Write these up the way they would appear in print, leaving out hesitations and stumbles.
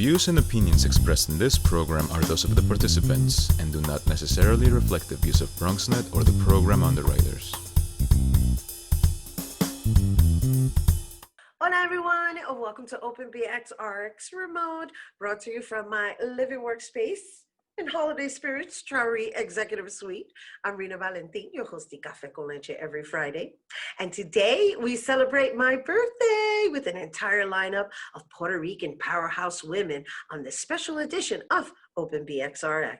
views and opinions expressed in this program are those of the participants and do not necessarily reflect the views of BronxNet or the program underwriters. Hola everyone, and welcome to Open BxRx Remote, brought to you from my living workspace in holiday spirits, Traoree Executive Suite. I'm Rhina Valentin, your host of Café con Leche every Friday. And today we celebrate my birthday with an entire lineup of Puerto Rican powerhouse women on this special edition of Open BxRx.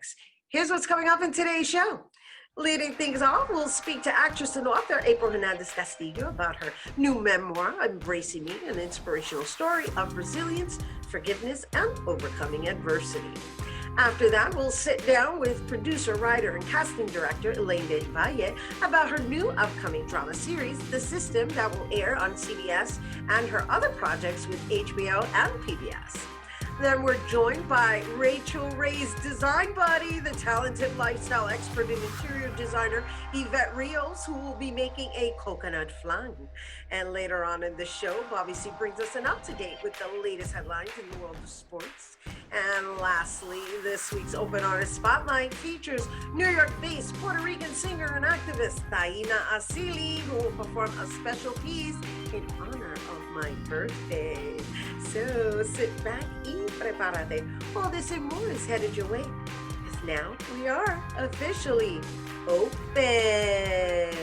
Here's what's coming up in today's show. Leading things off, we'll speak to actress and author April Hernandez Castillo about her new memoir, Embracing Me, an inspirational story of resilience, forgiveness, and overcoming adversity. After that, we'll sit down with producer, writer, and casting director Elaine Del Valle about her new upcoming drama series, The System, that will air on CBS, and her other projects with HBO and PBS. Then we're joined by Rachel Ray's design buddy, the talented lifestyle expert and interior designer, Evette Rios, who will be making a Coconut Flan. And later on in the show, Bobby C brings us an up-to-date with the latest headlines in the world of sports. And lastly, this week's Open Artist Spotlight features New York-based Puerto Rican singer and activist Taína Asili, who will perform a special piece in honor of my birthday. So sit back y prepárate. All this and more is headed your way, because now we are officially open.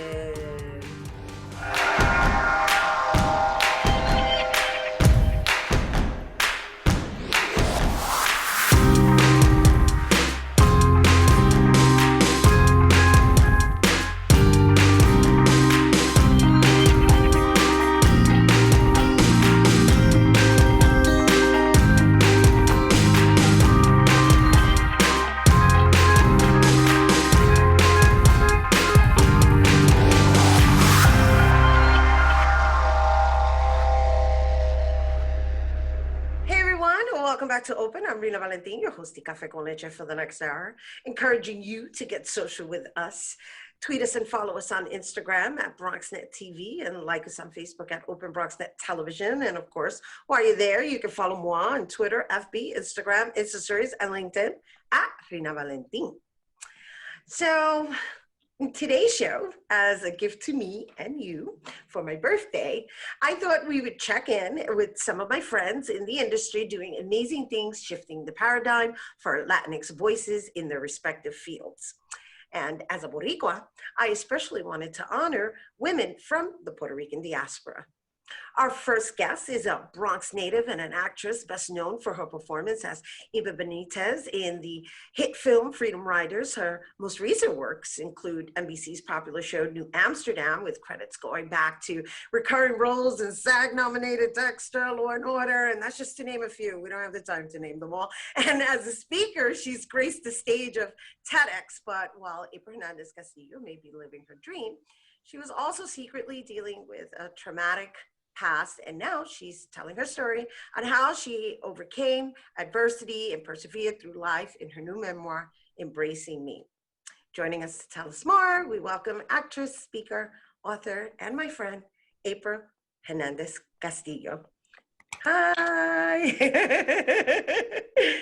Back to Open. I'm Rhina Valentin, your host of Café con Leche for the next hour, encouraging you to get social with us. Tweet us and follow us on Instagram at BronxNet TV and like us on Facebook at Open BronxNet Television. And of course, while you're there, you can follow moi on Twitter, FB, Instagram, Instastories, and LinkedIn at Rhina Valentin. So, in today's show, as a gift to me and you for my birthday, I thought we would check in with some of my friends in the industry doing amazing things, shifting the paradigm for Latinx voices in their respective fields. And as a Boricua, I especially wanted to honor women from the Puerto Rican diaspora. Our first guest is a Bronx native and an actress best known for her performance as Eva Benitez in the hit film Freedom Riders. Her most recent works include NBC's popular show New Amsterdam, with credits going back to recurring roles in SAG-nominated Dexter, Law and Order, and that's just to name a few. We don't have the time to name them all. And as a speaker, she's graced the stage of TEDx, but while April Hernandez Castillo may be living her dream, she was also secretly dealing with a traumatic past, and now she's telling her story on how she overcame adversity and persevered through life in her new memoir, Embracing Me. Joining us to tell us more, we welcome actress, speaker, author, and my friend, April Hernandez Castillo. Hi!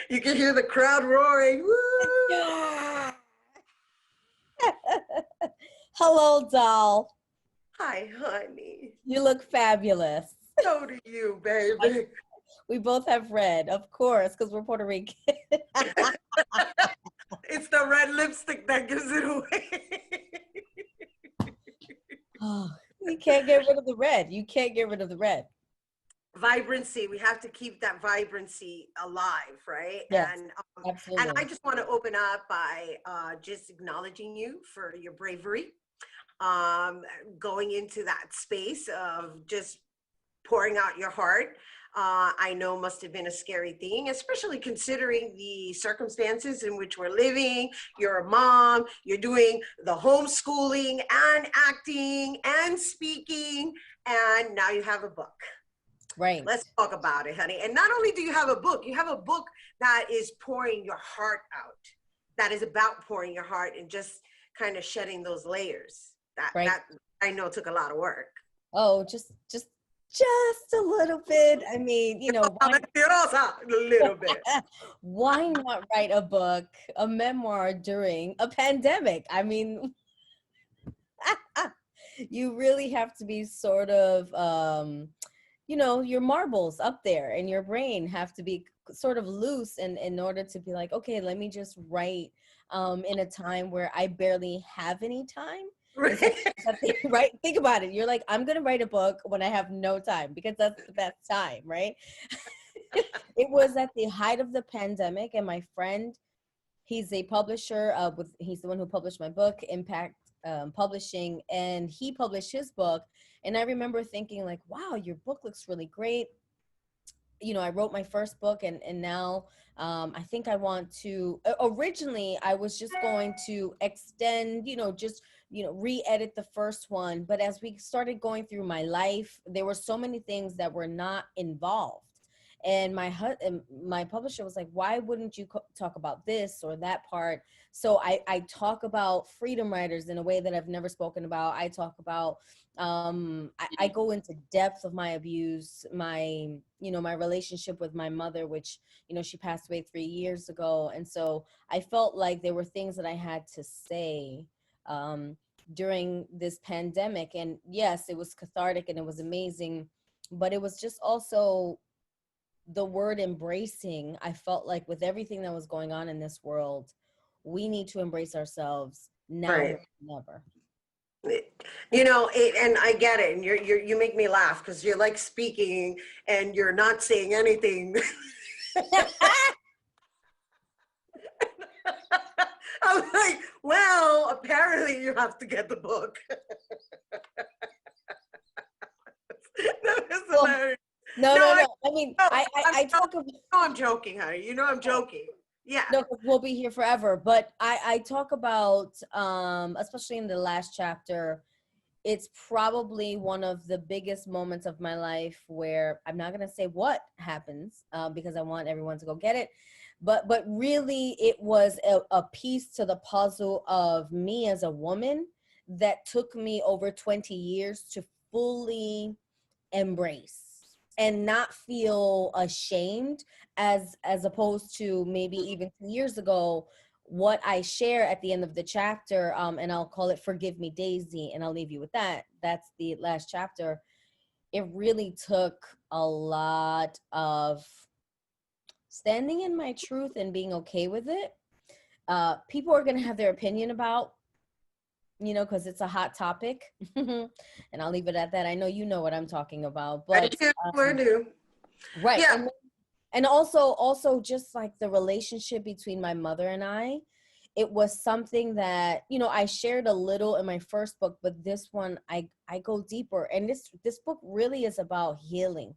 You can hear the crowd roaring. Woo! Hello, doll. Hi, honey. You look fabulous. So do you, baby. We both have red, of course, because we're Puerto Rican. It's the red lipstick that gives it away. Oh, you can't get rid of the red. You can't get rid of the red. Vibrancy. We have to keep that vibrancy alive, right? Yes, and absolutely. And I just want to open up by just acknowledging you for your bravery. Going into that space of just pouring out your heart, I know must have been a scary thing, especially considering the circumstances in which we're living. You're a mom, you're doing the homeschooling and acting and speaking, and now you have a book. Right. Let's talk about it, honey. And not only do you have a book that is pouring your heart out, that is about pouring your heart and just kind of shedding those layers. That I know took a lot of work. Oh, just just a little bit. I mean, A little bit. why not write a book, a memoir during a pandemic? I mean, you really have to be sort of, your marbles up there and your brain have to be sort of loose in order to be like, okay, let me just write in a time where I barely have any time. Right? Think about it. You're like, I'm going to write a book when I have no time because that's the best time, right? It was at the height of the pandemic, and my friend, he's a publisher he's the one who published my book, Impact Publishing, and he published his book. And I remember thinking like, wow, your book looks really great. I wrote my first book, and now I think I want to, originally I was just going to extend, re-edit the first one. But as we started going through my life, there were so many things that were not involved. And my publisher was like, why wouldn't you talk about this or that part? So I talk about freedom writers in a way that I've never spoken about. I talk about, I go into depth of my abuse, my relationship with my mother, which, she passed away 3 years ago. And so I felt like there were things that I had to say during this pandemic. And yes, it was cathartic and it was amazing, but it was just also the word embracing. I felt like with everything that was going on in this world, we need to embrace ourselves now more than ever. And I get it. And you make me laugh because you're like speaking and you're not saying anything. I'm like, well, apparently you have to get the book. That is hilarious. No. I mean, I talk about. I'm joking, honey. I'm joking. Yeah. No, we'll be here forever. But I talk about, especially in the last chapter, it's probably one of the biggest moments of my life where I'm not going to say what happens because I want everyone to go get it. But really, it was a piece to the puzzle of me as a woman that took me over 20 years to fully embrace and not feel ashamed as opposed to maybe even 2 years ago, what I share at the end of the chapter, and I'll call it Forgive Me, Daisy, and I'll leave you with that. That's the last chapter. It really took a lot of standing in my truth and being okay with it. People are going to have their opinion about, because it's a hot topic. And I'll leave it at that. I know you know what I'm talking about. But I do. Right. Yeah. And also just like the relationship between my mother and I, it was something that, I shared a little in my first book, but this one, I go deeper. And this book really is about healing,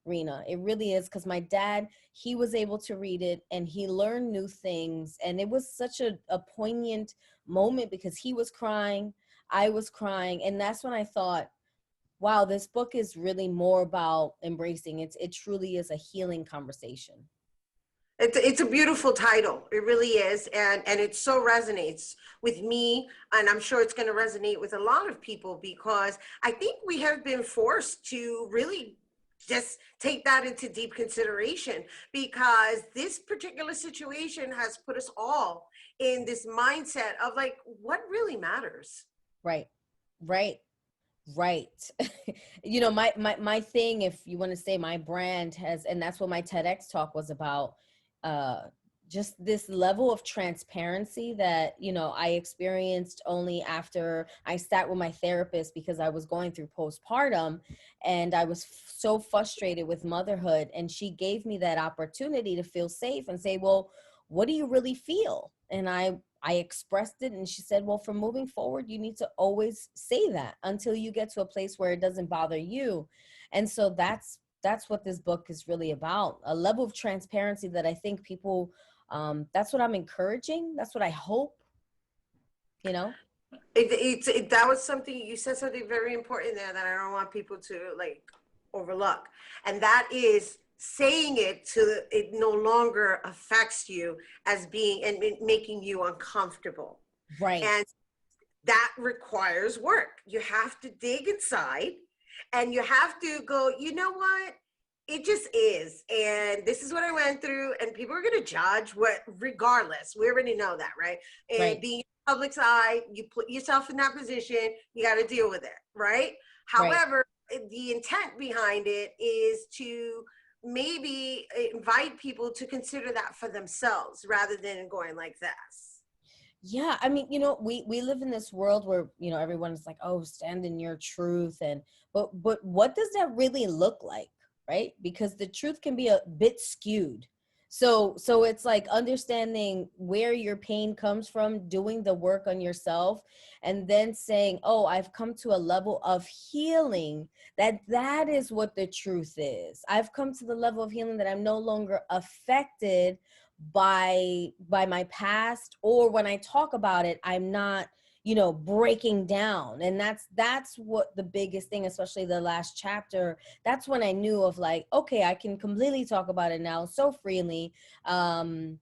Rhina. It really is, because my dad, he was able to read it and he learned new things. And it was such a poignant moment because he was crying, I was crying. And that's when I thought, wow, this book is really more about embracing. It truly is a healing conversation. It's a beautiful title. It really is. And it so resonates with me. And I'm sure it's going to resonate with a lot of people because I think we have been forced to really just take that into deep consideration because this particular situation has put us all in this mindset of like, what really matters? Right. My thing, if you want to say my brand has, and that's what my TEDx talk was about, just this level of transparency that, I experienced only after I sat with my therapist because I was going through postpartum and I was so frustrated with motherhood. And she gave me that opportunity to feel safe and say, well, what do you really feel? And I expressed it, and she said, well, from moving forward, you need to always say that until you get to a place where it doesn't bother you. And so that's what this book is really about, a level of transparency that I think people, that's what I'm encouraging. That's what I hope, That was something, you said something very important there that I don't want people to like overlook. And that is saying it to it no longer affects you as being and making you uncomfortable. Right. And that requires work. You have to dig inside And you have to go, you know what? It just is. And this is what I went through. And people are going to judge what, regardless. We already know that, right? And Right. being in the public's eye, you put yourself in that position, you got to deal with it, right? Right. However, the intent behind it is to maybe invite people to consider that for themselves rather than going like this. Yeah, I mean, we live in this world where, everyone is like, oh, stand in your truth. But what does that really look like, right? Because the truth can be a bit skewed. So it's like understanding where your pain comes from, doing the work on yourself, and then saying, oh, I've come to a level of healing that is what the truth is. I've come to the level of healing that I'm no longer affected by my past, or when I talk about it, I'm not breaking down. And that's what the biggest thing, especially the last chapter, that's when I knew of, like, okay, I can completely talk about it now so freely, and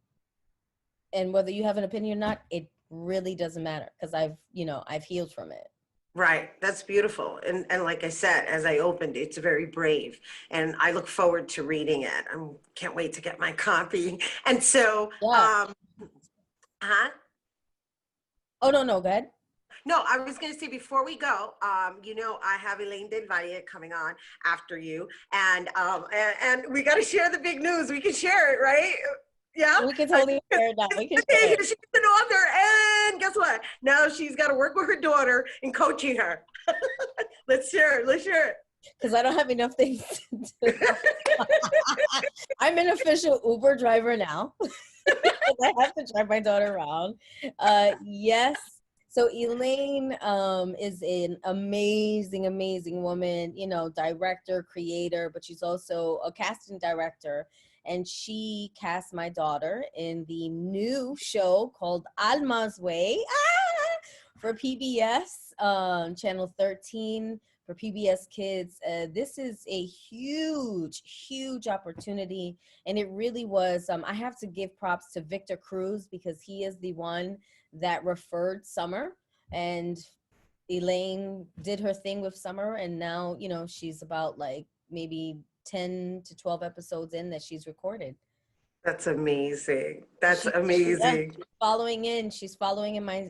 whether you have an opinion or not, it really doesn't matter, because I've healed from it. Right. That's beautiful. And like I said, as I opened, it's very brave. And I look forward to reading it. I can't wait to get my copy. And so, Yeah. huh? Oh, no, go ahead. No, I was going to say before we go, I have Elaine Del Valle coming on after you, and we got to share the big news. We can share it, right? Yeah. We can totally share it now. We can Okay, share it. she's an author, and guess what? Now she's got to work with her daughter in coaching her. Let's share it. Let's share it. Because I don't have enough things to do. I'm an official Uber driver now. I have to drive my daughter around. Yes. So Elaine is an amazing, amazing woman, director, creator, but she's also a casting director. And she cast my daughter in the new show called Alma's Way for PBS, Channel 13, for PBS Kids. This is a huge, huge opportunity. And it really was, I have to give props to Victor Cruz, because he is the one that referred Summer, and Elaine did her thing with Summer. And now, she's about like maybe 10 to 12 episodes in that she's recorded. That's amazing. That's Yeah, amazing. she's following in my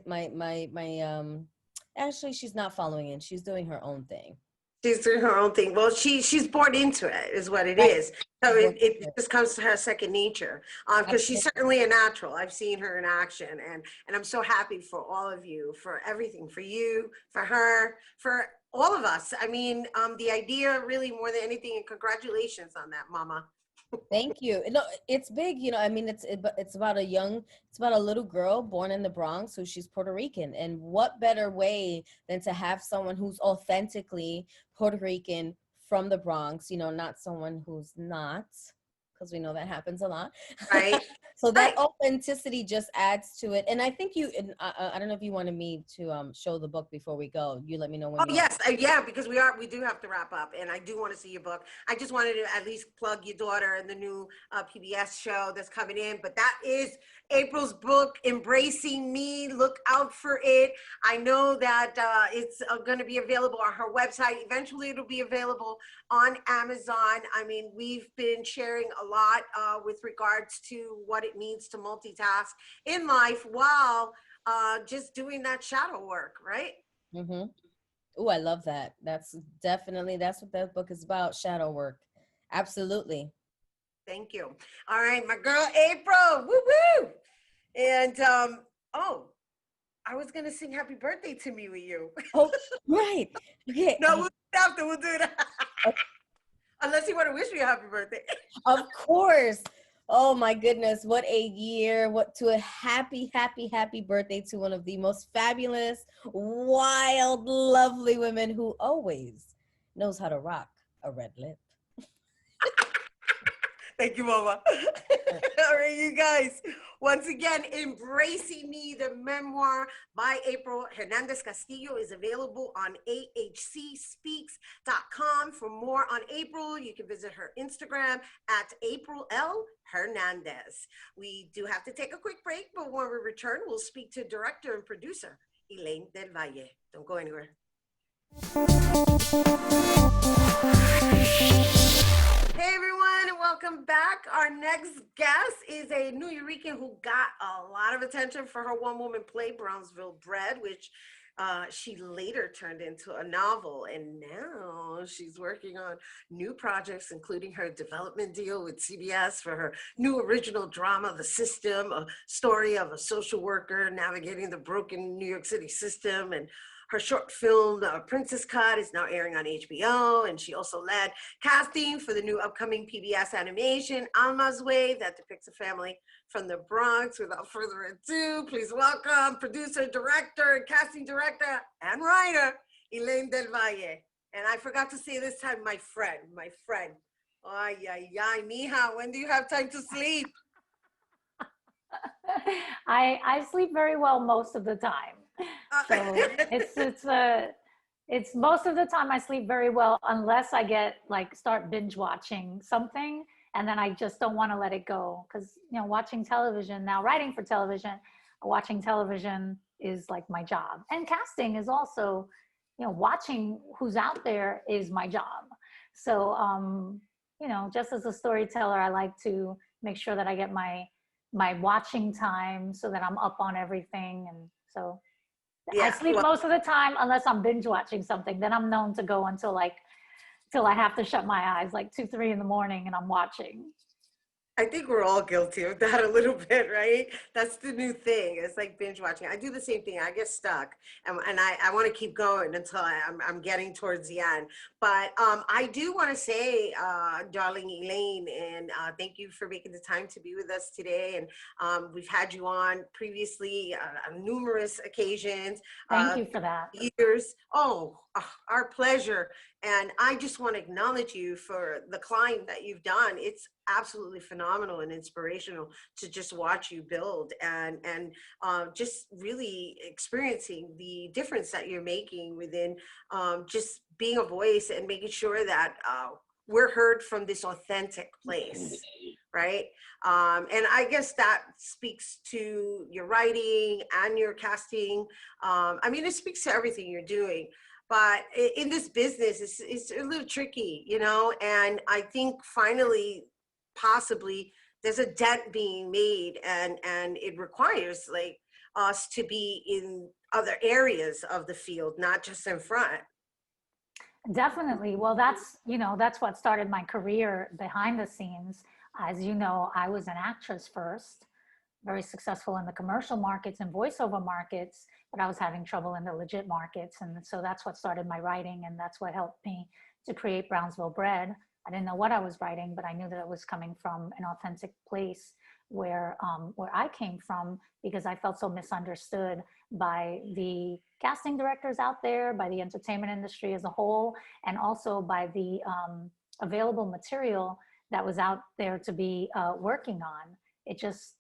actually, she's not following in, she's doing her own thing. She's doing her own thing. Well, she's born into it, is what it Right. is. So it just comes to her second nature. Because she's certainly a natural. I've seen her in action, and I'm so happy for all of you, for everything, for you, for her, for all of us. I mean, the idea really more than anything, and congratulations on that, Mama. Thank you. No, it's big, I mean, it's about a little girl born in the Bronx who, she's Puerto Rican. And what better way than to have someone who's authentically Puerto Rican from the Bronx, not someone who's not, because we know that happens a lot. Right. So that Right. authenticity just adds to it. And I think I don't know if you wanted me to show the book before we go. You let me know when. Oh, yes. Yeah, because we do have to wrap up, and I do want to see your book. I just wanted to at least plug your daughter and the new PBS show that's coming in. But that is April's book, Embracing Me. Look out for it. I know that it's going to be available on her website. Eventually, it'll be available on Amazon. I mean, we've been sharing a lot with regards to what it means to multitask in life while just doing that shadow work, right? Mm-hmm. Oh, I love that. That's what that book is about, shadow work. Absolutely. Thank you. All right, my girl April. Woo woo. And I was gonna sing happy birthday to me with you. Oh, right. Okay. No, we'll do that. Unless you want to wish me a happy birthday. Of course. Oh my goodness, what a year. What to a happy, happy, happy birthday to one of the most fabulous, wild, lovely women who always knows how to rock a red lip. Thank you, Mama. All right, you guys. Once again, Embracing Me, the memoir by April Hernandez Castillo, is available on ahcspeaks.com. For more on April, you can visit her Instagram at April L. Hernandez. We do have to take a quick break, but when we return, we'll speak to director and producer Elaine Del Valle. Don't go anywhere. Hey everyone, and welcome back. Our next guest is a New Yorican who got a lot of attention for her one-woman play, Brownsville Bred, which she later turned into a novel. And now she's working on new projects, including her development deal with CBS for her new original drama, The System, a story of a social worker navigating the broken New York City system. And her short film, Princess Cut, is now airing on HBO. And she also led casting for the new upcoming PBS animation, Alma's Way, that depicts a family from the Bronx. Without further ado, please welcome producer, director, and casting director, and writer, Elaine Del Valle. And I forgot to say this time, my friend. Ay, ay, ay, mija, when do you have time to sleep? I sleep very well most of the time. So it's most of the time I sleep very well, unless I start binge watching something, and then I just don't want to let it go, because watching television now, writing for television, watching television is like my job, and casting is also, watching who's out there is my job. So just as a storyteller, I like to make sure that I get my watching time so that I'm up on everything. And so I sleep most of the time, unless I'm binge watching something. Then I'm known to go until till I have to shut my eyes, like 2, 3 in the morning, and I'm watching. I think we're all guilty of that a little bit, right? That's the new thing. It's like binge watching. I do the same thing. I get stuck, and I want to keep going until I'm getting towards the end. But I do want to say, darling Elaine, and thank you for making the time to be with us today. And we've had you on previously on numerous occasions. Thank you for that. Years. Oh, our pleasure. And I just want to acknowledge you for the climb that you've done. It's absolutely phenomenal and inspirational to just watch you build, and just really experiencing the difference that you're making within just being a voice and making sure that we're heard from this authentic place, right? And I guess that speaks to your writing and your casting. I mean, it speaks to everything you're doing. But in this business, it's a little tricky, and I think finally, possibly, there's a dent being made, and it requires like us to be in other areas of the field, not just in front. Definitely. Well, that's what started my career behind the scenes. As you know, I was an actress first, very successful in the commercial markets and voiceover markets, but I was having trouble in the legit markets. And so that's what started my writing, and that's what helped me to create Brownsville Bred. I didn't know what I was writing, but I knew that it was coming from an authentic place where I came from, because I felt so misunderstood by the casting directors out there, by the entertainment industry as a whole, and also by the available material that was out there to be working on. It just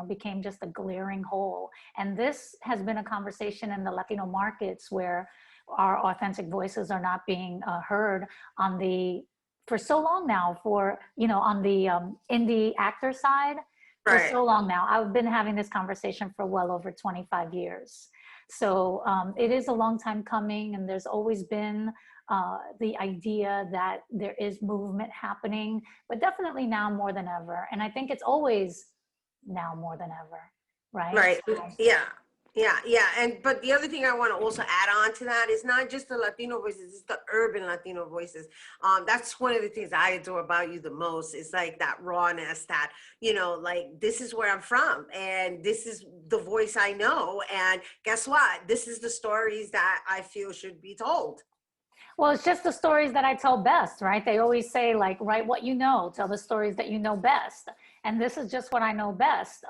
became just a glaring hole. And this has been a conversation in the Latino markets where our authentic voices are not being heard for so long now, on the indie actor side. For Right. So long now. I've been having this conversation for well over 25 years. So it is a long time coming, and there's always been the idea that there is movement happening, but definitely now more than ever. And I think it's always now more than ever, right? Right. So, And but the other thing I want to also add on to that is not just the Latino voices, it's the urban Latino voices. That's one of the things I adore about you the most. Is like that rawness, that, like, this is where I'm from, and this is the voice I know. And guess what? This is the stories that I feel should be told. well, it's just the stories that I tell best, right? They always say, like, write what you know, tell the stories that you know best. And this is just what I know best.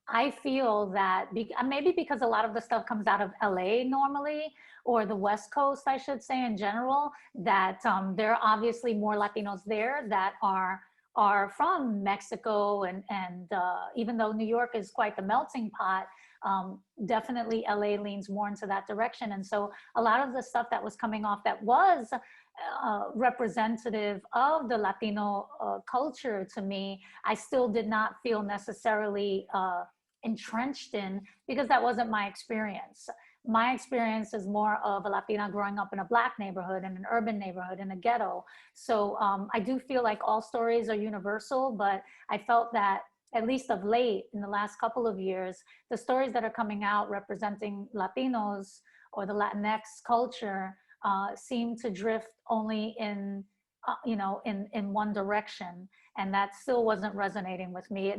I feel that maybe because a lot of the stuff comes out of LA normally, or the West Coast, I should say, in general, that there are obviously more Latinos there that are from Mexico, and even though New York is quite the melting pot, definitely LA leans more into that direction. And so a lot of the stuff that was coming off that was representative of the Latino culture, to me, I still did not feel necessarily entrenched in, because that wasn't my experience. my experience is more of a Latina growing up in a Black neighborhood, in an urban neighborhood, in a ghetto. So I do feel like all stories are universal, but I felt that at least of late, in the last couple of years, the stories that are coming out representing Latinos or the Latinx culture seem to drift only in, in one direction. And that still wasn't resonating with me.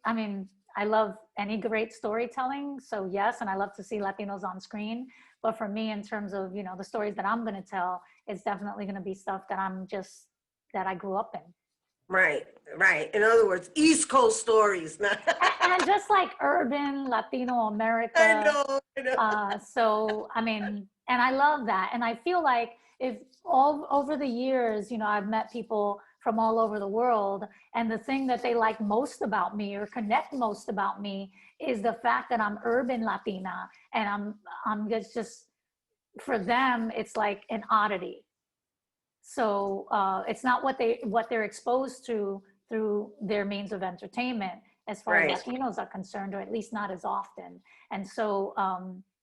I mean, I love any great storytelling. So yes, and I love to see Latinos on screen. But for me, in terms of, the stories that I'm going to tell, it's definitely going to be stuff that that I grew up in. Right. In other words, East Coast stories. and just like urban Latino America. I know. So, I mean, and I love that. And I feel like if all over the years, I've met people from all over the world, and the thing that they like most about me or connect most about me is the fact that I'm urban Latina, and I'm just for them, it's like an oddity. So it's not what they're exposed to through their means of entertainment, as far as Latinos are concerned, or at least not as often. And so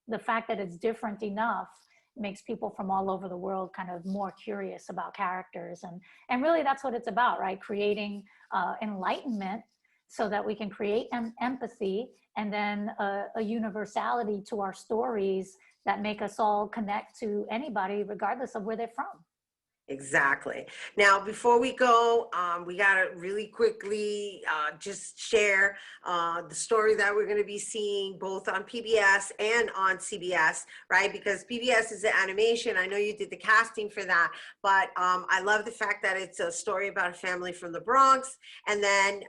the fact that it's different enough makes people from all over the world kind of more curious about characters. And really that's what it's about, right? Creating enlightenment so that we can create empathy, and then a universality to our stories that make us all connect to anybody, regardless of where they're from. Exactly. Now, before we go, we got to really quickly just share the story that we're going to be seeing both on PBS and on CBS, right? Because PBS is an animation. I know you did the casting for that, but I love the fact that it's a story about a family from the Bronx. And then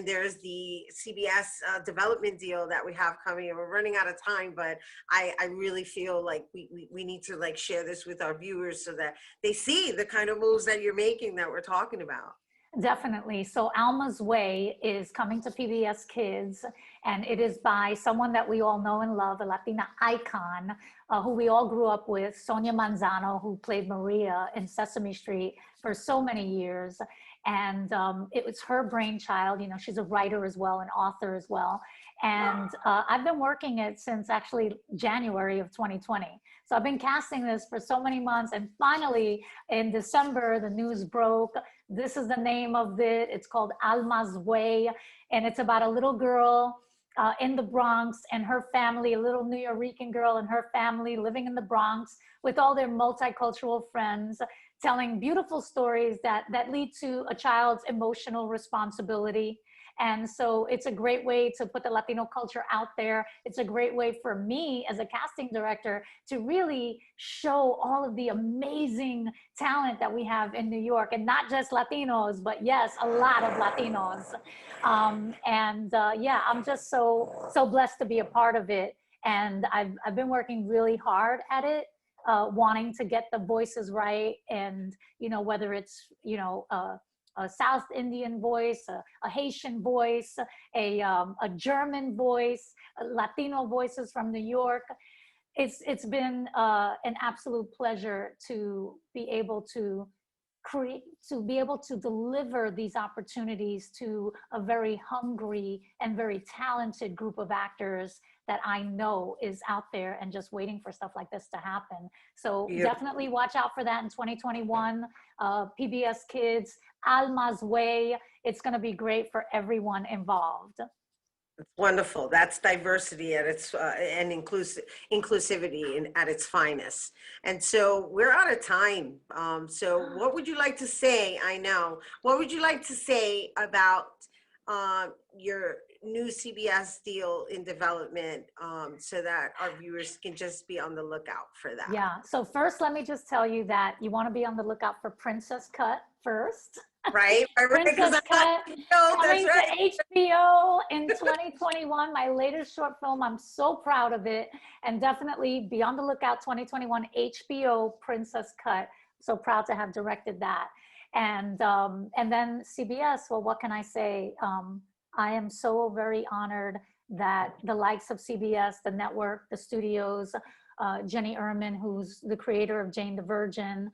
there's the CBS development deal that we have coming. And we're running out of time, but I really feel like we need to like share this with our viewers so that they see the kind of moves that you're making that we're talking about. Definitely. So Alma's Way is coming to PBS Kids, and it is by someone that we all know and love, a Latina icon who we all grew up with, Sonia Manzano, who played Maria in Sesame Street for so many years. And it was her brainchild. She's a writer as well, an author as well. And I've been working it since actually January of 2020. So I've been casting this for so many months. And finally, in December, the news broke. This is the name of it. It's called Alma's Way. And it's about a little girl in the Bronx and her family, a little New Yorican girl and her family living in the Bronx with all their multicultural friends, telling beautiful stories that lead to a child's emotional responsibility. And so it's a great way to put the Latino culture out there. It's a great way for me as a casting director to really show all of the amazing talent that we have in New York, and not just Latinos, but yes, a lot of Latinos. Yeah, I'm just so blessed to be a part of it. And I've been working really hard at it, wanting to get the voices right. And, whether it's, a South Indian voice, a Haitian voice, a German voice, Latino voices from New York. It's been an absolute pleasure to be able to deliver these opportunities to a very hungry and very talented group of actors that I know is out there and just waiting for stuff like this to happen. So definitely watch out for that in 2021. PBS Kids, Alma's Way. It's going to be great for everyone involved. Wonderful. That's diversity at its and inclusivity at its finest. And so we're out of time. So what would you like to say? What would you like to say about your new CBS deal in development, so that our viewers can just be on the lookout for that? Yeah. So first, let me just tell you that you want to be on the lookout for Princess Cut first. Right. Princess Cut coming right. to HBO in 2021. My latest short film. I'm so proud of it, and definitely be on the lookout. 2021 HBO Princess Cut. So proud to have directed that. And then CBS. Well, what can I say? I am so very honored that the likes of CBS, the network, the studios, Jenny Erman, who's the creator of Jane the Virgin,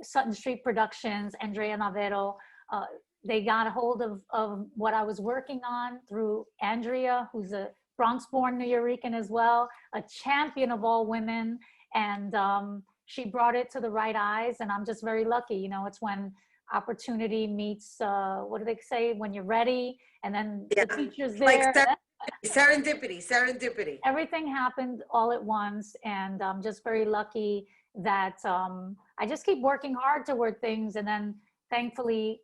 Sutton Street Productions, Andrea Navarro, they got a hold of what I was working on through Andrea, who's a Bronx-born New Rican as well, a champion of all women. And she brought it to the right eyes. And I'm just very lucky. You know, it's when opportunity meets, what do they say, when you're ready, and then the teacher's there. Like serendipity. Everything happened all at once. And I'm just very lucky that I just keep working hard toward things. And then thankfully,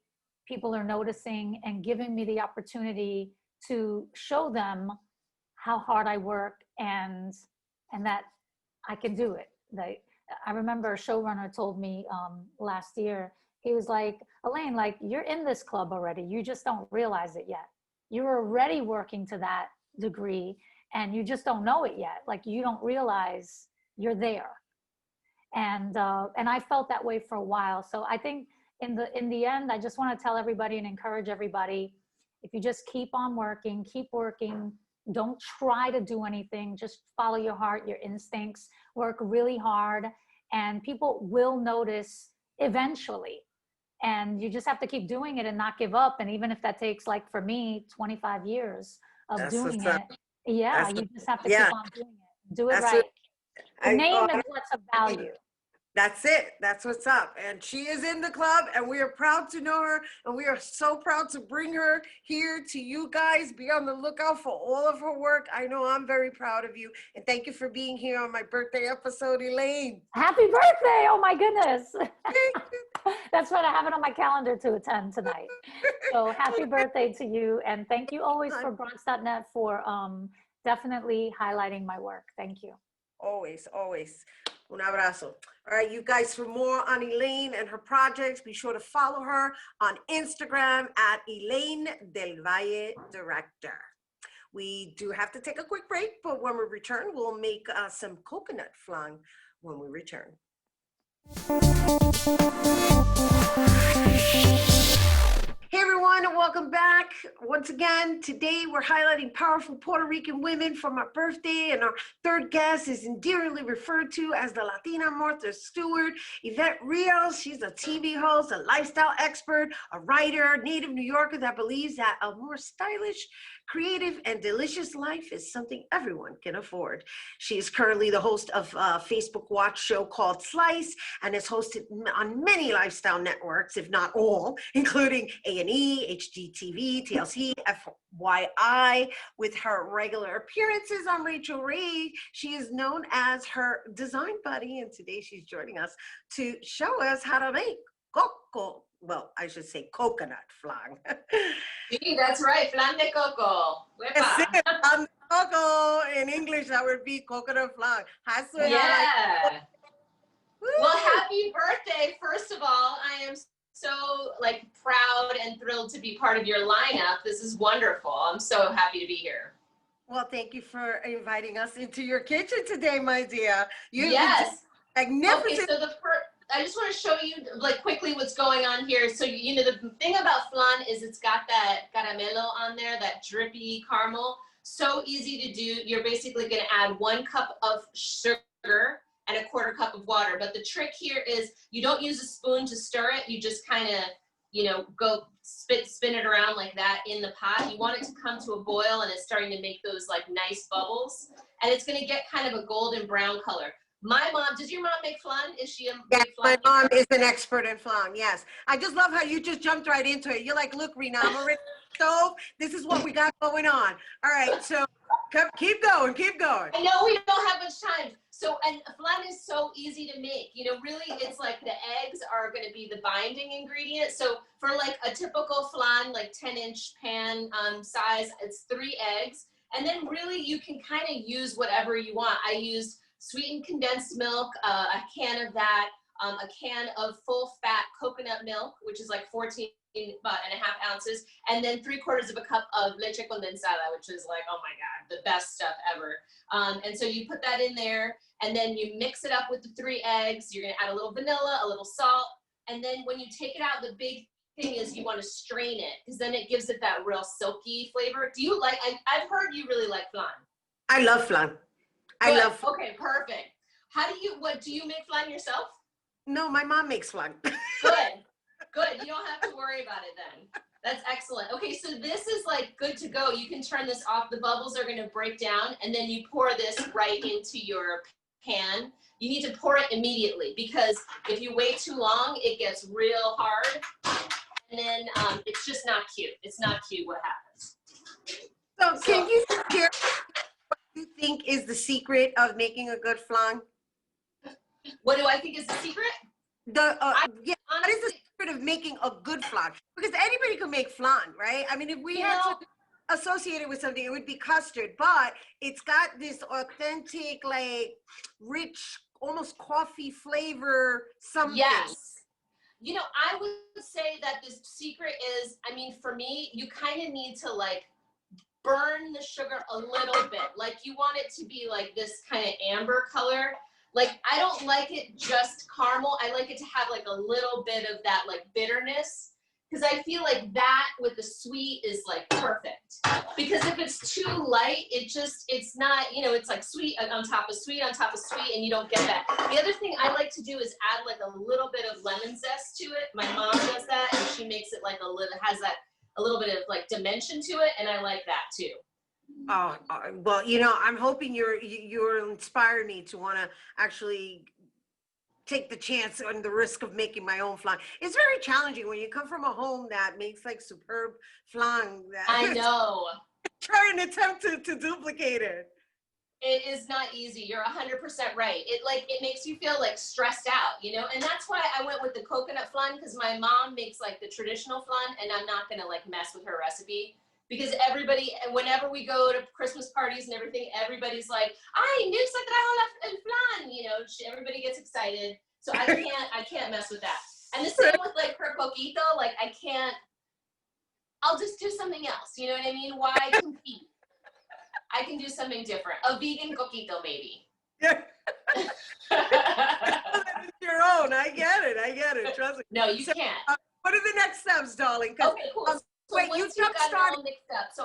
people are noticing and giving me the opportunity to show them how hard I work and that I can do it. I remember a showrunner told me last year, he was like, Elaine, like, you're in this club already. You just don't realize it yet. You're already working to that degree and you just don't know it yet. Like, you don't realize you're there. And I felt that way for a while. So I think in the end, I just want to tell everybody and encourage everybody, if you just keep on working, keep working, don't try to do anything, just follow your heart, your instincts, work really hard, and people will notice eventually. And you just have to keep doing it and not give up. And even if that takes, like for me, 25 years of doing it, you just have to keep on doing it. Do it right. The name is what's of value. That's it. That's what's up. And she is in the club and we are proud to know her. And we are so proud to bring her here to you guys. Be on the lookout for all of her work. I know I'm very proud of you. And thank you for being here on my birthday episode, Elaine. Happy birthday. Oh my goodness. That's what I have it on my calendar to attend tonight. So happy birthday to you. And thank you always for Bronx.net for definitely highlighting my work. Thank you. Always, always. Un abrazo. All right, you guys, for more on Elaine and her projects, be sure to follow her on Instagram at Elaine Del Valle Director. We do have to take a quick break, but when we return, we'll make some coconut flan when we return. Hey everyone, and welcome back. Once again, today we're highlighting powerful Puerto Rican women for my birthday, and our third guest is endearingly referred to as the Latina Martha Stewart, Evette Rios. She's a TV host, a lifestyle expert, a writer, native New Yorker that believes that a more stylish, creative, and delicious life is something everyone can afford. She is currently the host of a Facebook Watch show called Slice, and is hosted on many lifestyle networks, if not all, including A&E, HGTV, TLC, FYI. With her regular appearances on Rachel Ray, she is known as her design buddy, and today she's joining us to show us how to make coconut flan. Sí, that's right, flan de coco. Flan de coco. In English, that would be coconut flan. Yeah. Well, happy birthday. First of all, I am so proud and thrilled to be part of your lineup. This is wonderful. I'm so happy to be here. Well, thank you for inviting us into your kitchen today, my dear. Yes. Magnificent. Okay, so I just want to show you quickly what's going on here. So, you know, the thing about flan is it's got that caramelo on there, that drippy caramel. So easy to do. You're basically going to add 1 cup of sugar and a 1/4 cup of water. But the trick here is you don't use a spoon to stir it. You just kind of, you know, go spin it around like that in the pot. You want it to come to a boil and it's starting to make those nice bubbles. And it's going to get kind of a golden brown color. My mom, does your mom make flan? Is she a Yes, flan my mom is an expert in flan, yes. I just love how you just jumped right into it. You're like, look, Rhina, I'm already stove. This is what we got going on. All right, so keep going. I know we don't have much time. So, and flan is so easy to make. You know, really, it's like the eggs are going to be the binding ingredient. So for a typical flan, 10-inch pan size, it's 3 eggs. And then really you can kind of use whatever you want. I used sweetened condensed milk, a can of that, a can of full fat coconut milk, which is 14 and a half ounces, and then 3/4 of a cup of leche condensada, which is oh my God, the best stuff ever. And so you put that in there, and then you mix it up with the 3 eggs. You're gonna add a little vanilla, a little salt, and then when you take it out, the big thing is you want to strain it, because then it gives it that real silky flavor. Do you I've heard you really like flan. I love flan. Okay, perfect. Do you make flan yourself? No, my mom makes flan. Good. You don't have to worry about it then. That's excellent. Okay, so this is like good to go. You can turn this off. The bubbles are going to break down, and then you pour this right into your pan. You need to pour it immediately, because if you wait too long, it gets real hard, and then it's just not cute. It's not cute what happens. So can you share what you think is the secret of making a good flan? What do I think is the secret? What is the Honestly, secret of making a good flan? Because anybody can make flan, right? I mean, if we had to associate it with something, it would be custard, but it's got this authentic, like, rich, almost coffee flavor something. yes. You know, I would say that the secret is, I mean, for me, you kind of need to like burn the sugar a little bit. Like you want it to be like this kind of amber color. Like I don't like it just caramel. I like it to have like a little bit of that like bitterness, because I feel like that with the sweet is like perfect. Because if it's too light, it's not, you know, it's like sweet on top of sweet on top of sweet, and you don't get that. The other thing I like to do is add like a little bit of lemon zest to it. My mom does that, and she makes it like has that a little bit of like dimension to it, and I like that too. Oh, well, you know, I'm hoping you're inspire me to want to actually take the chance and the risk of making my own flan. It's very challenging when you come from a home that makes like superb flan. I know. Try and attempt to duplicate it. It is not easy. You're 100% right. It makes you feel like stressed out, you know? And that's why I went with the coconut flan, because my mom makes like the traditional flan, and I'm not gonna like mess with her recipe. Because everybody, whenever we go to Christmas parties and everything, everybody's like, "Ay, Nix trajo el flan," you know. Everybody gets excited, so I can't mess with that. And the same with like her coquito. Like I can't. I'll just do something else. You know what I mean? Why compete? I can do something different. A vegan coquito, maybe. Yeah. It's your own. I get it. Trust me. No, you can't. What are the next steps, darling? Okay, cool. So wait, once you got it all mixed up, so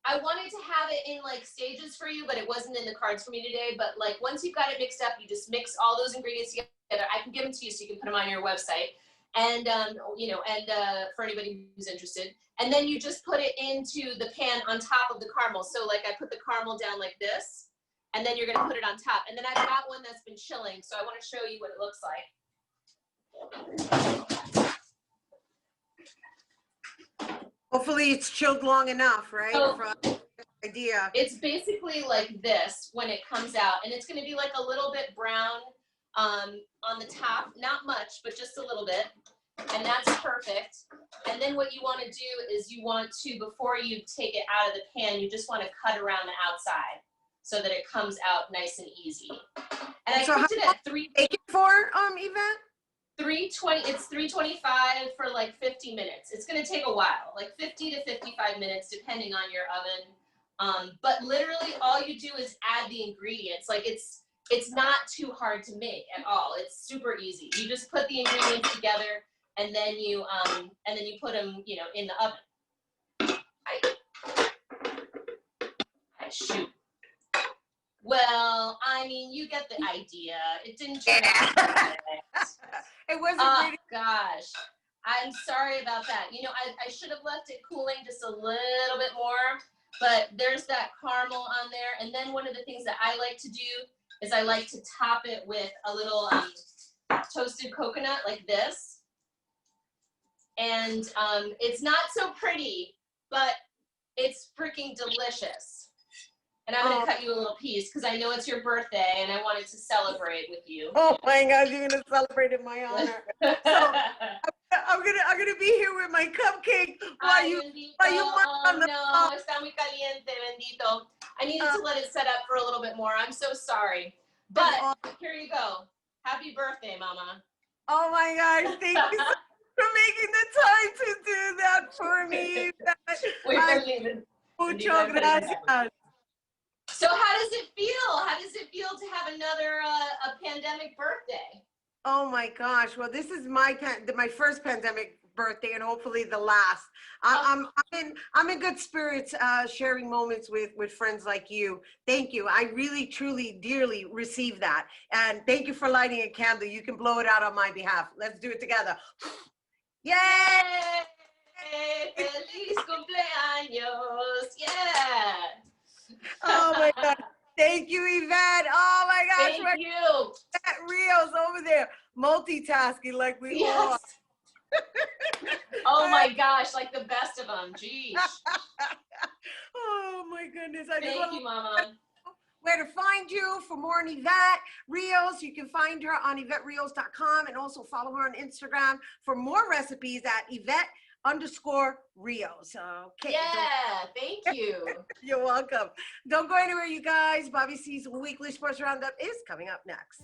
I wanted to have it in like stages for you, but it wasn't in the cards for me today. But like once you've got it mixed up, you just mix all those ingredients together. I can give them to you so you can put them on your website, and you know, and for anybody who's interested. And then you just put it into the pan on top of the caramel. So like I put the caramel down like this, and then you're gonna put it on top. And then I've got one that's been chilling, so I want to show you what it looks like. Hopefully it's chilled long enough, right? So, for idea. It's basically like this when it comes out, and it's going to be like a little bit brown on the top, not much, but just a little bit, and that's perfect. And then what you want to do is you want to, before you take it out of the pan, you just want to cut around the outside so that it comes out nice and easy. And I cooked it at 3. Take it for Evette? 320. It's 325 for like 50 minutes. It's going to take a while, like 50 to 55 minutes, depending on your oven. But literally all you do is add the ingredients. Like it's not too hard to make at all. It's super easy. You just put the ingredients together, and then you put them, you know, in the oven. I shoot. Well, I mean, you get the idea. It didn't turn out perfect. It wasn't really. Gosh, I'm sorry about that. You know, I should have left it cooling just a little bit more, but there's that caramel on there. And then one of the things that I like to do is I like to top it with a little toasted coconut like this. And it's not so pretty, but it's freaking delicious. And I'm going to cut you a little piece because I know it's your birthday and I wanted to celebrate with you. Oh my God, you're gonna celebrate in my honor. So I'm gonna be here with my cupcake while you oh no, está muy caliente, bendito. I needed to let it set up for a little bit more. I'm so sorry. But here you go. Happy birthday, Mama. Oh my gosh, thank you so much for making the time to do that for me. Muchas gracias. So how does it feel? How does it feel to have another a pandemic birthday? Oh my gosh! Well, this is my first pandemic birthday, and hopefully the last. I'm in good spirits, sharing moments with friends like you. Thank you. I really, truly, dearly receive that, and thank you for lighting a candle. You can blow it out on my behalf. Let's do it together. Yay! Feliz cumpleaños. Yeah. Oh my God. Thank you, Evette. Oh my gosh. Thank you. That Rios over there multitasking like we all are. Oh my gosh, like the best of them. Geez. Oh my goodness. I just Thank want you, Mama. where to find you for more on Evette Rios. You can find her on EvetteRios.com and also follow her on Instagram for more recipes at Evette_Rios. Okay. Yeah, thank you. You're welcome. Don't go anywhere, you guys. Bobby C's weekly sports roundup is coming up next.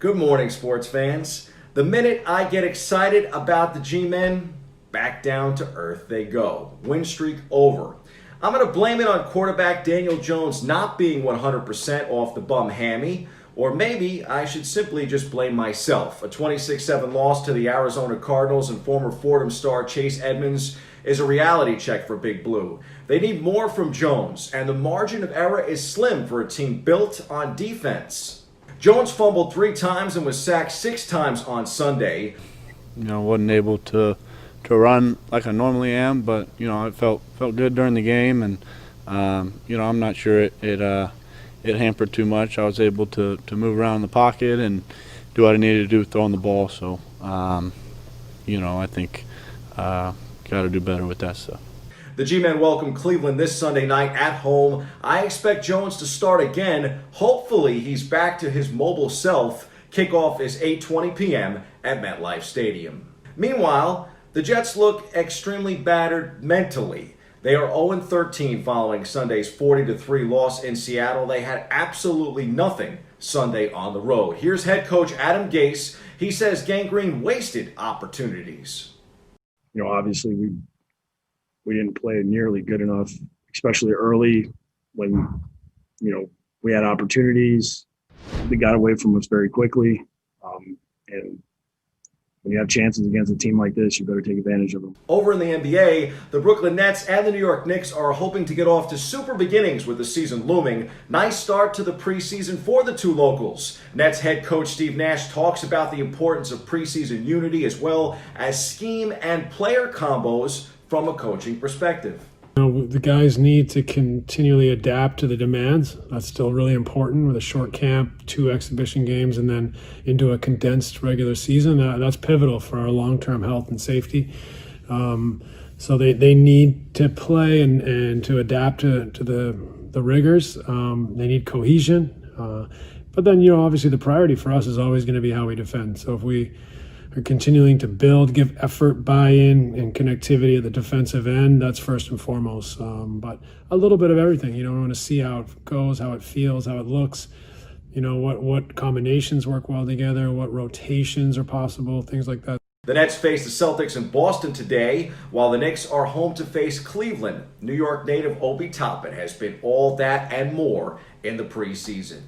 Good morning, sports fans. The minute I get excited about the G-Men, back down to earth they go. Win streak over. I'm going to blame it on quarterback Daniel Jones not being 100% off the bum hammy, or maybe I should simply just blame myself. A 26-7 loss to the Arizona Cardinals and former Fordham star Chase Edmonds is a reality check for Big Blue. They need more from Jones, and the margin of error is slim for a team built on defense. Jones fumbled 3 times and was sacked 6 times on Sunday. Wasn't able to run like I normally am, but I felt good during the game, and I'm not sure it hampered too much. I was able to move around in the pocket and do what I needed to do throwing the ball. So I think got to do better with that stuff. The G-Men welcome Cleveland this Sunday night at home. I expect Jones to start again. Hopefully he's back to his mobile self. Kickoff is 8:20 p.m. at MetLife Stadium. Meanwhile, the Jets look extremely battered mentally. They are 0-13 following Sunday's 40-3 loss in Seattle. They had absolutely nothing Sunday on the road. Here's head coach Adam Gase. He says Gang Green wasted opportunities. Obviously we didn't play nearly good enough, especially early when, we had opportunities. They got away from us very quickly. And when you have chances against a team like this, you better take advantage of them. Over in the NBA, the Brooklyn Nets and the New York Knicks are hoping to get off to super beginnings with the season looming. Nice start to the preseason for the two locals. Nets head coach Steve Nash talks about the importance of preseason unity as well as scheme and player combos from a coaching perspective. The guys need to continually adapt to the demands. That's still really important with a short camp, 2 exhibition games, and then into a condensed regular season. That's pivotal for our long-term health and safety. So they need to play and to adapt to the rigors. They need cohesion. But then, obviously the priority for us is always going to be how we defend. So if we are continuing to build, give effort, buy-in, and connectivity at the defensive end, that's first and foremost. But a little bit of everything. We want to see how it goes, how it feels, how it looks. What combinations work well together, what rotations are possible, things like that. The Nets face the Celtics in Boston today, while the Knicks are home to face Cleveland. New York native Obi Toppin has been all that and more in the preseason.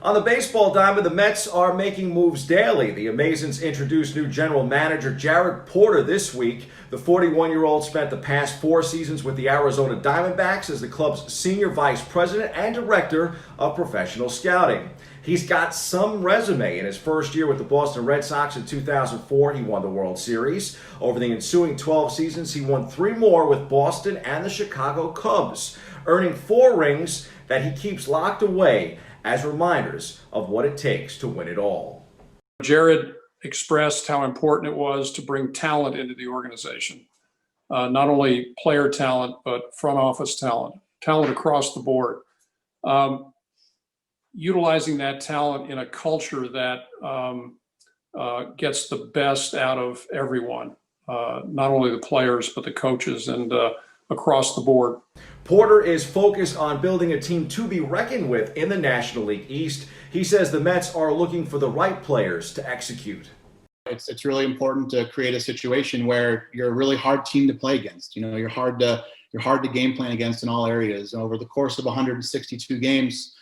On the baseball diamond, the Mets are making moves daily. The Amazons introduced new general manager Jared Porter this week. The 41-year-old spent the past 4 seasons with the Arizona Diamondbacks as the club's senior vice president and director of professional scouting. He's got some resume. In his first year with the Boston Red Sox in 2004, he won the World Series. Over the ensuing 12 seasons, he won 3 more with Boston and the Chicago Cubs, earning 4 rings that he keeps locked away as reminders of what it takes to win it all. Jared expressed how important it was to bring talent into the organization, not only player talent, but front office talent across the board. Utilizing that talent in a culture that gets the best out of everyone, not only the players, but the coaches and across the board. Porter is focused on building a team to be reckoned with in the National League East. He says the Mets are looking for the right players to execute. It's really important to create a situation where you're a really hard team to play against. You're hard to you're hard to game plan against in all areas. And over the course of 162 games,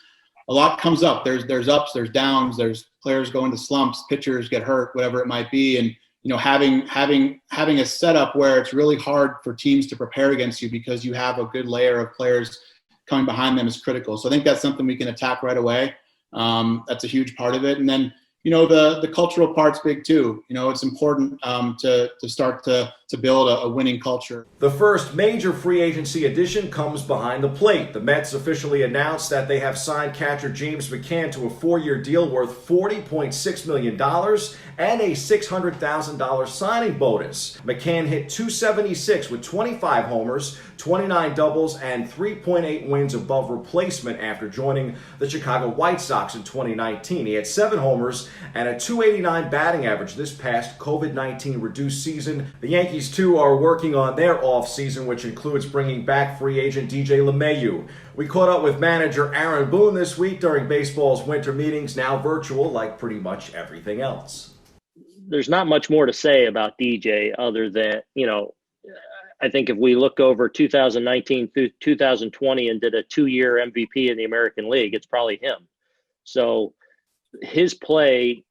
a lot comes up. There's ups, there's downs, there's players go into slumps, pitchers get hurt, whatever it might be. And having a setup where it's really hard for teams to prepare against you because you have a good layer of players coming behind them is critical. So I think that's something we can attack right away. That's a huge part of it. And then, the cultural part's big too. It's important to start to build a winning culture. The first major free agency addition comes behind the plate. The Mets officially announced that they have signed catcher James Mccann to a 4-year deal worth $40.6 million and a $600,000 signing bonus. Mccann hit .276 with 25 homers, 29 doubles, and 3.8 wins above replacement after joining the Chicago White Sox in 2019. He had 7 homers and a .289 batting average this past COVID-19 reduced season. The Yankees, too, are working on their offseason, which includes bringing back free agent DJ LeMahieu. We caught up with manager Aaron Boone this week during baseball's winter meetings, now virtual like pretty much everything else. There's not much more to say about DJ other than, I think if we look over 2019 through 2020 and did a 2-year MVP in the American League, it's probably him. So his play,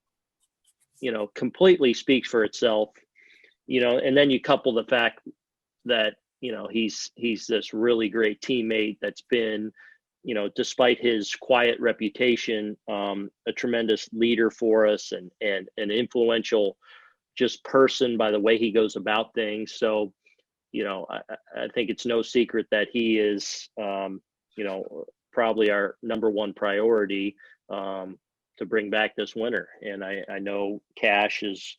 completely speaks for itself, and then you couple the fact that, he's this really great teammate that's been, despite his quiet reputation, a tremendous leader for us and an influential just person by the way he goes about things. So, I think it's no secret that he is, probably our number one priority to bring back this winter. And I know Cash is,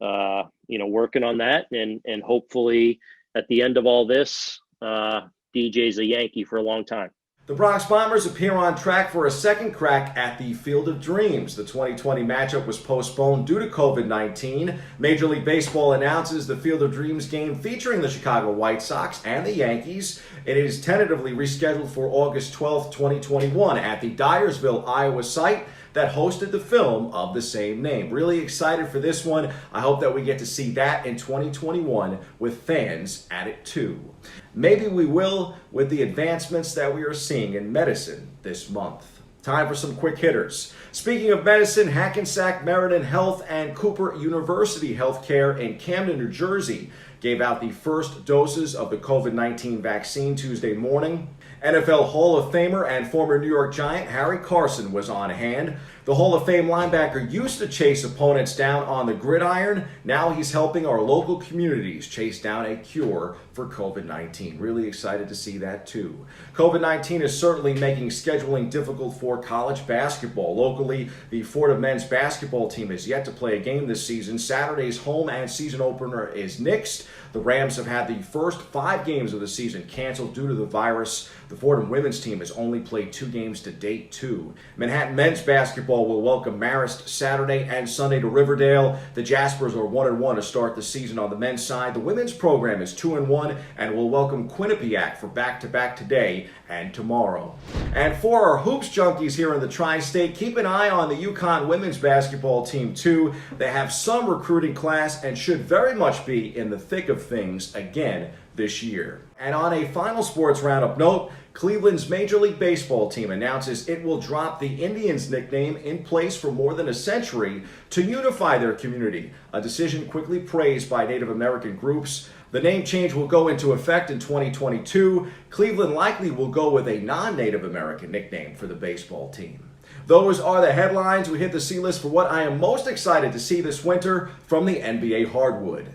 working on that, and hopefully at the end of all this, DJ's a Yankee for a long time. The Bronx Bombers appear on track for a second crack at the Field of Dreams. The 2020 matchup was postponed due to COVID-19. Major League Baseball announces the Field of Dreams game featuring the Chicago White Sox and the Yankees. It is tentatively rescheduled for August 12th, 2021 at the Dyersville, Iowa site that hosted the film of the same name. Really excited for this one. I hope that we get to see that in 2021 with fans at it too. Maybe we will with the advancements that we are seeing in medicine this month. Time for some quick hitters. Speaking of medicine, Hackensack Meriden Health and Cooper University Healthcare in Camden, New Jersey gave out the first doses of the COVID-19 vaccine Tuesday morning. NFL Hall of Famer and former New York Giant Harry Carson was on hand. The Hall of Fame linebacker used to chase opponents down on the gridiron. Now he's helping our local communities chase down a cure for COVID-19. Really excited to see that too. COVID-19 is certainly making scheduling difficult for college basketball. Locally, the Fordham men's basketball team has yet to play a game this season. Saturday's home and season opener is Knicks. The Rams have had the first 5 games of the season canceled due to the virus. The Fordham women's team has only played 2 games to date, too. Manhattan men's basketball will welcome Marist Saturday and Sunday to Riverdale. The Jaspers are 1-1 to start the season on the men's side. The women's program is 2-1 and will welcome Quinnipiac for back-to-back today and tomorrow. And for our hoops junkies here in the Tri-State, keep an eye on the UConn women's basketball team, too. They have some recruiting class and should very much be in the thick of things again this year. And on a final sports roundup note, Cleveland's Major League Baseball team announces it will drop the Indians nickname in place for more than a century to unify their community, a decision quickly praised by Native American groups. The name change will go into effect in 2022. Cleveland likely will go with a non-Native American nickname for the baseball team. Those are the headlines. We hit the C-list for what I am most excited to see this winter from the NBA hardwood.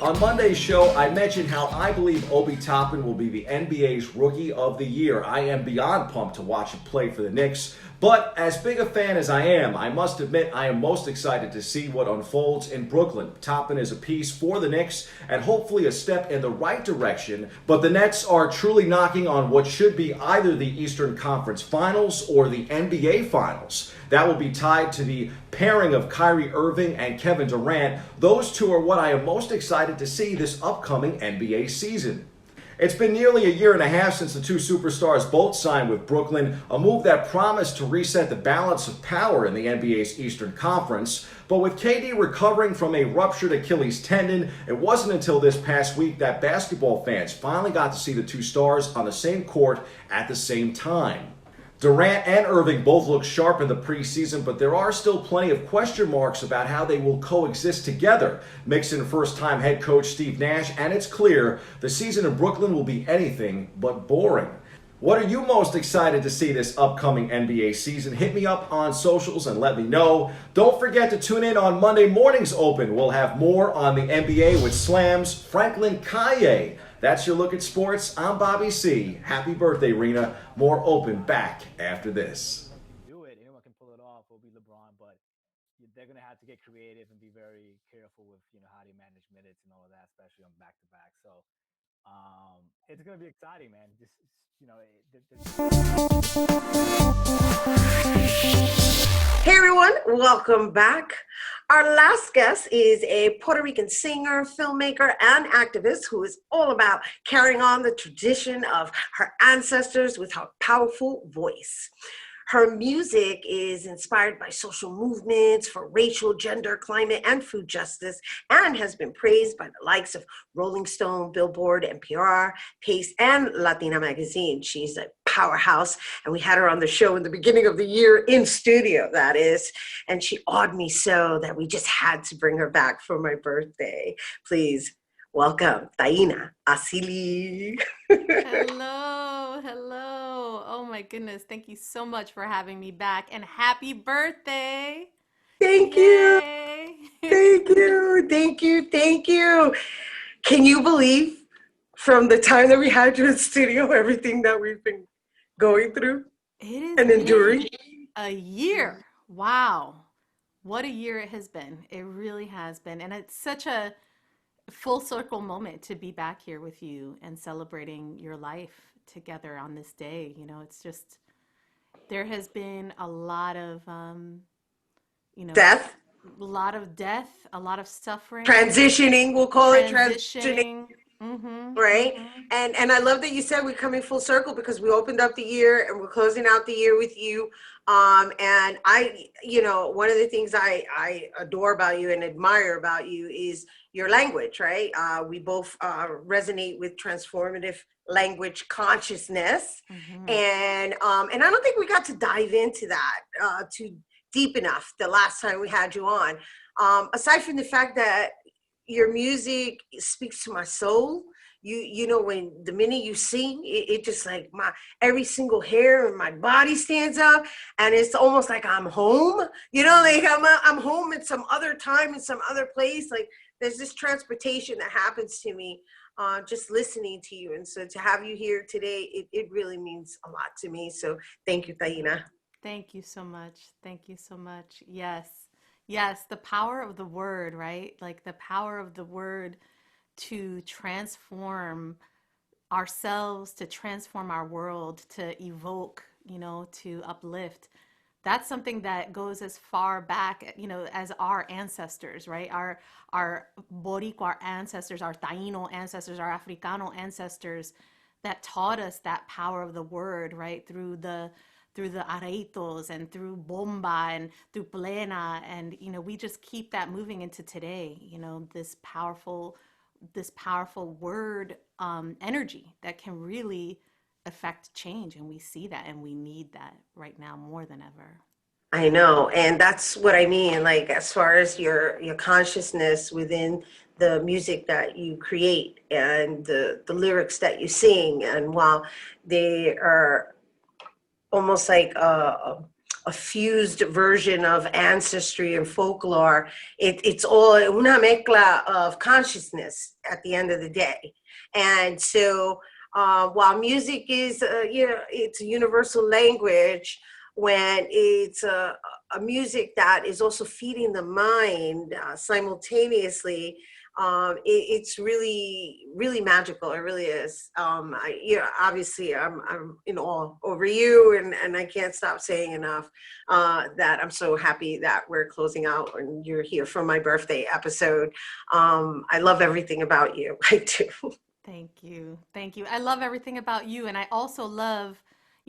On Monday's show, I mentioned how I believe Obi Toppin will be the NBA's Rookie of the Year. I am beyond pumped to watch him play for the Knicks. But as big a fan as I am, I must admit I am most excited to see what unfolds in Brooklyn. Toppin is a piece for the Knicks and hopefully a step in the right direction. But the Nets are truly knocking on what should be either the Eastern Conference Finals or the NBA Finals. That will be tied to the pairing of Kyrie Irving and Kevin Durant. Those two are what I am most excited to see this upcoming NBA season. It's been nearly a year and a half since the two superstars both signed with Brooklyn, a move that promised to reset the balance of power in the NBA's Eastern Conference. But with KD recovering from a ruptured Achilles tendon, it wasn't until this past week that basketball fans finally got to see the two stars on the same court at the same time. Durant and Irving both look sharp in the preseason, but there are still plenty of question marks about how they will coexist together. Mix in first-time head coach Steve Nash, and it's clear the season in Brooklyn will be anything but boring. What are you most excited to see this upcoming NBA season? Hit me up on socials and let me know. Don't forget to tune in on Monday morning's Open. We'll have more on the NBA with Slam's Franklin Kaye. That's your look at sports. I'm Bobby C. Happy birthday, Rhina. More Open back after this. Do it. Anyone can pull it off. It'll be LeBron, but they're going to have to get creative and be very careful with, how they manage minutes and all of that, especially on back-to-back. So it's going to be exciting, man. Just, Hey everyone, welcome back. Our last guest is a Puerto Rican singer, filmmaker, and activist who is all about carrying on the tradition of her ancestors with her powerful voice. Her music is inspired by social movements for racial, gender, climate, and food justice, and has been praised by the likes of Rolling Stone, Billboard, NPR, Pace, and Latina Magazine. She's a powerhouse, and we had her on the show in the beginning of the year, in studio, that is, and she awed me so that we just had to bring her back for my birthday. Please welcome Taína Asili. Hello. Oh my goodness. Thank you so much for having me back, and happy birthday. Thank Yay. you. Thank you. Can you believe from the time that we had you in studio, everything that we've been going through and enduring? A year. Wow. What a year it has been. It really has been. And it's such a full circle moment to be back here with you and celebrating your life together on this day. It's just, there has been a lot of death, a lot of suffering, transitioning, we'll call it transitioning. Mm-hmm, right? mm-hmm. And I love that you said we're coming full circle, because we opened up the year and we're closing out the year with you. And I, one of the things I adore about you and admire about you is your language, right? We both resonate with transformative language consciousness. Mm-hmm. And I don't think we got to dive into that too deep enough the last time we had you on. Aside from the fact that your music speaks to my soul. When the minute you sing, it just like every single hair in my body stands up, and it's almost like I'm home. Like I'm home at some other time in some other place. Like there's this transportation that happens to me just listening to you, and so to have you here today, it really means a lot to me. So thank you, Taína. Thank you so much. Yes, the power of the word, right? Like the power of the word to transform ourselves, to transform our world, to evoke, to uplift. That's something that goes as far back, as our ancestors, right? Our Boricua ancestors, our Taíno ancestors, our Africano ancestors that taught us that power of the word, right? Through the areitos and through bomba and through plena, and we just keep that moving into today. This powerful word energy that can really affect change, and we see that, and we need that right now more than ever. I know, and that's what I mean. Like as far as your consciousness within the music that you create and the lyrics that you sing, and while they are almost like a fused version of ancestry and folklore, it's all una mezcla of consciousness at the end of the day. And so while music is, it's a universal language, when it's a music that is also feeding the mind simultaneously, it's really, really magical. It really is. Obviously I'm in awe over you, and I can't stop saying enough that I'm so happy that we're closing out and you're here for my birthday episode. I love everything about you. I do. Thank you. Thank you. I love everything about you. And I also love,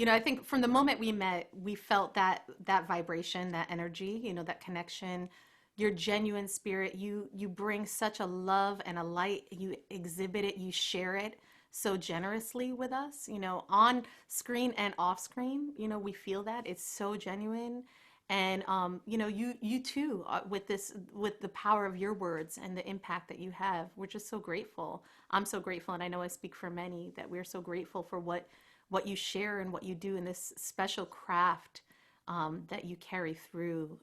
I think from the moment we met, we felt that vibration, that energy, that connection, your genuine spirit. You bring such a love and a light. You exhibit it, you share it so generously with us, on screen and off screen. We feel that it's so genuine. And you too, with the power of your words and the impact that you have, we're just so grateful. I'm so grateful, and I know I speak for many, that we're so grateful for what you share and what you do in this special craft that you carry through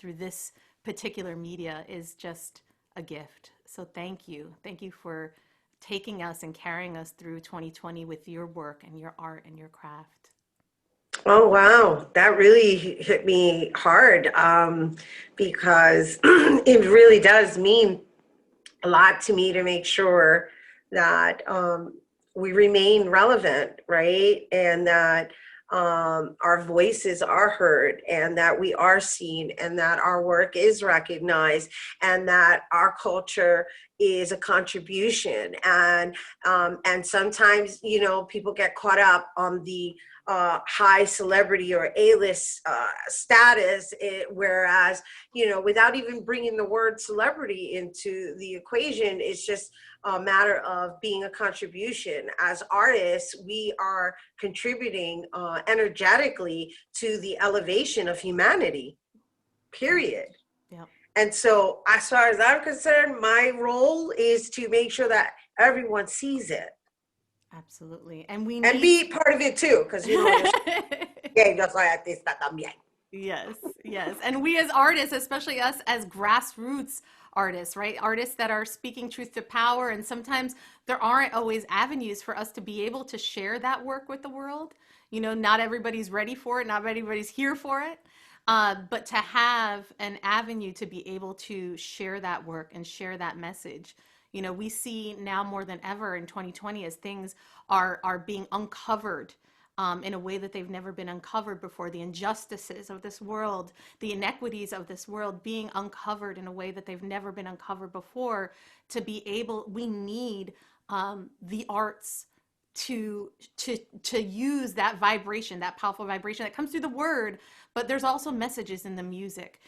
this particular media is just a gift. So thank you for taking us and carrying us through 2020 with your work and your art and your craft. Oh, wow. That really hit me hard because it really does mean a lot to me to make sure that we remain relevant, right? And that our voices are heard, and that we are seen, and that our work is recognized, and that our culture is a contribution. And sometimes, people get caught up on the high celebrity or A-list status, whereas, without even bringing the word celebrity into the equation, it's just a matter of being a contribution. As artists, we are contributing energetically to the elevation of humanity, period. Yeah. And so as far as I'm concerned, my role is to make sure that everyone sees it. Absolutely. And be part of it too, because yo soy artista también. Yes. And we as artists, especially us as grassroots artists, right? Artists that are speaking truth to power. And sometimes there aren't always avenues for us to be able to share that work with the world. Not everybody's ready for it. Not everybody's here for it. But to have an avenue to be able to share that work and share that message. We see now more than ever in 2020 as things are being uncovered in a way that they've never been uncovered before. The injustices of this world, the inequities of this world being uncovered in a way that they've never been uncovered before. We need the arts to use that vibration, that powerful vibration that comes through the word, but there's also messages in the music.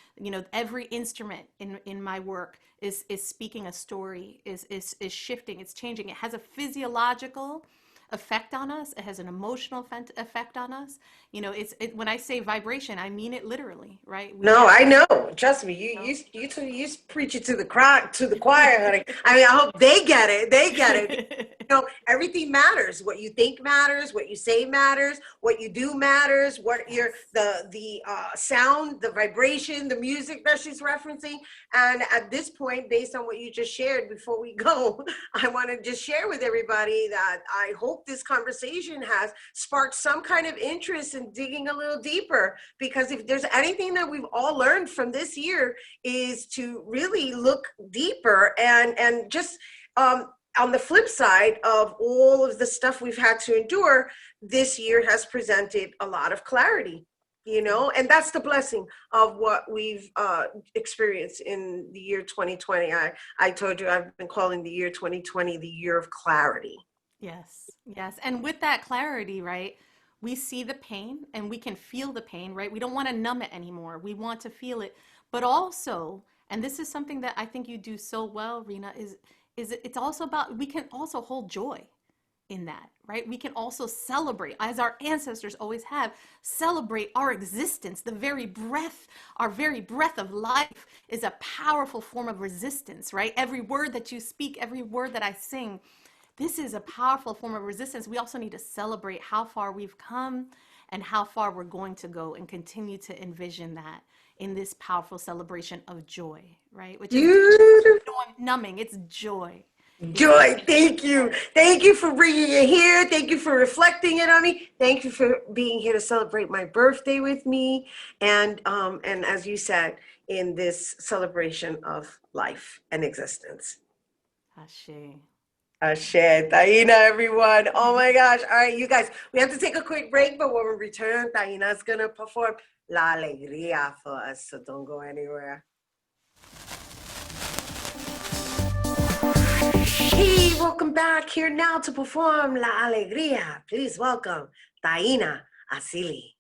Every instrument in my work is speaking a story, is shifting, it's changing. It has a physiological effect on us. It has an emotional effect on us. When I say vibration, I mean it literally, right? I know. Trust me. You preach it to the choir, honey. I mean, I hope they get it. They get it. Everything matters. What you think matters. What you say matters. What you do matters. What the sound, the vibration, the music that she's referencing. And at this point, based on what you just shared, before we go, I want to just share with everybody that I hope this conversation has sparked some kind of interest in digging a little deeper, because if there's anything that we've all learned from this year is to really look deeper and just on the flip side of all of the stuff we've had to endure, this year has presented a lot of clarity, and that's the blessing of what we've experienced in the year 2020. I told you I've been calling the year 2020 the year of clarity. Yes. And with that clarity, right, we see the pain and we can feel the pain, right? We don't want to numb it anymore. We want to feel it. But also, and this is something that I think you do so well, Rhina, is it's also about, we can also hold joy in that, right? We can also celebrate, as our ancestors always have, celebrate our existence. Our very breath of life is a powerful form of resistance, right? Every word that you speak, every word that I sing, this is a powerful form of resistance. We also need to celebrate how far we've come and how far we're going to go, and continue to envision that in this powerful celebration of joy, right? Which is numbing, it's joy. Joy, thank you. Thank you for bringing it here. Thank you for reflecting it on me. Thank you for being here to celebrate my birthday with me. And as you said, in this celebration of life and existence. Ashe. Ashe. Taína, everyone. Oh my gosh. All right, you guys, we have to take a quick break, but when we return, Taína's going to perform La Alegría for us, so don't go anywhere. Hey, welcome back. Here now to perform La Alegría. Please welcome Taína Asili.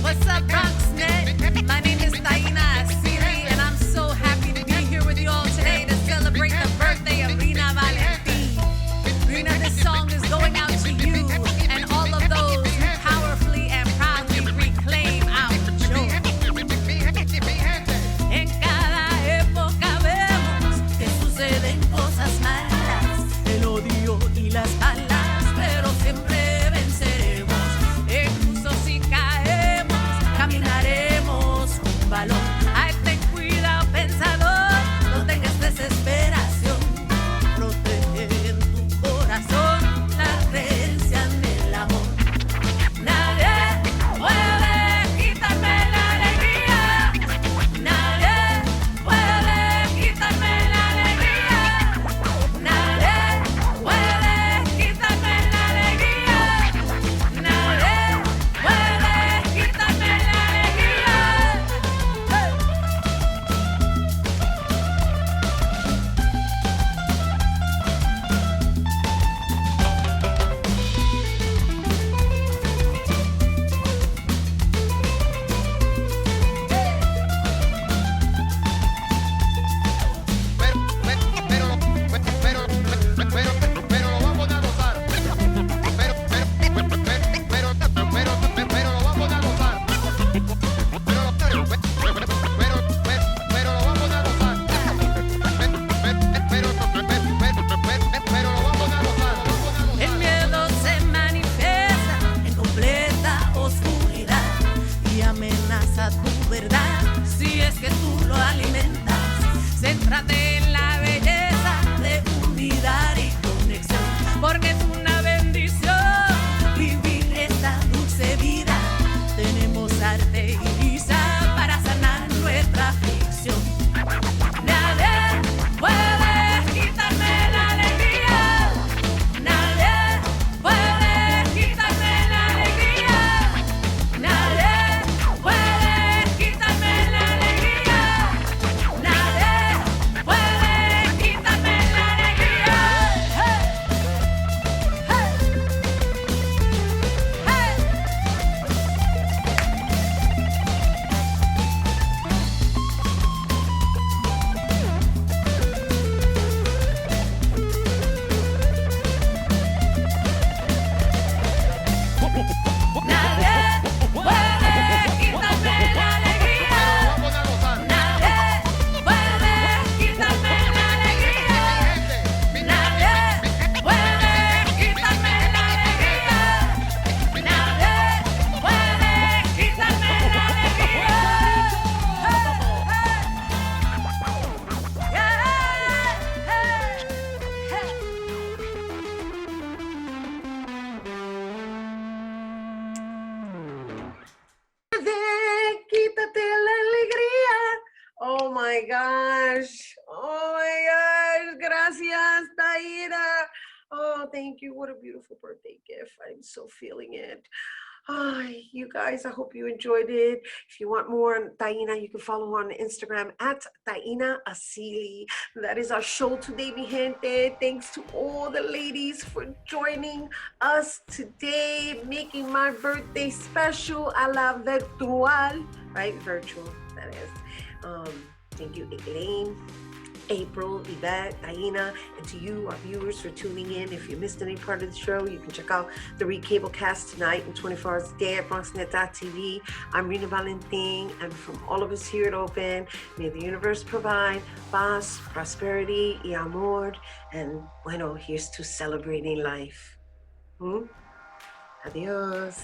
What's up, BronxNet? My name is Taína Asili, and I'm so happy to be here with you all today to celebrate the birthday of Rhina Valentin. Rhina, this song is going out to you and all of those who powerfully and proudly reclaim our joy. En cada época vemos que suceden cosas malas, el odio y las balas, pero siempre venceremos. Incluso si caemos, caminaremos un balón. Ay, ten cuidado, pensador, no tengas desesperación. Protege en tu corazón la creencia en el amor. Nadie puede quitarme la alegría. Nadie puede quitarme la alegría. Nadie puede quitarme la alegría. Nadie puede quitarme la alegría. Pero lo vamos a gozar. Pero lo vamos a gozar. Pero lo vamos a gozar. Pero lo vamos a gozar. El miedo se manifiesta en completa oscuridad y amenaza tu verdad si es que tú lo alimentas. Céntrate en la belleza de unidad y conexión, porque es una bendición vivir esta dulce vida. Tenemos arte y risa para sanar nuestra aflicción. Nadie puede quitarme la alegría. Nadie puede quitarme la alegría. Nadie puede quitarme la alegría. Nadie puede quitarme la alegría. Nadie puede quitarme la alegría. Nadie puede quitarme la alegría. Nadie puede quitarme la alegría. Nadie puede quitarme la alegría. Quítate la alegría. Oh my gosh. Oh my gosh. Gracias, Taína. Oh, thank you. What a beautiful birthday gift. I'm so feeling it. You guys, I hope you enjoyed it. If you want more on Taína, you can follow her on Instagram at Taína Asili. That is our show today, mi gente. Thanks to all the ladies for joining us today, making my birthday special a la virtual, right? Virtual, that is. Thank you, Elaine, April, Evette, Taína, and to you, our viewers, for tuning in. If you missed any part of the show, you can check out the Recablecast tonight and 24 hours a day at BronxNet.tv. I'm Rhina Valentin, and from all of us here at Open, may the universe provide paz, prosperity, y amor, and bueno, here's to celebrating life. Adios.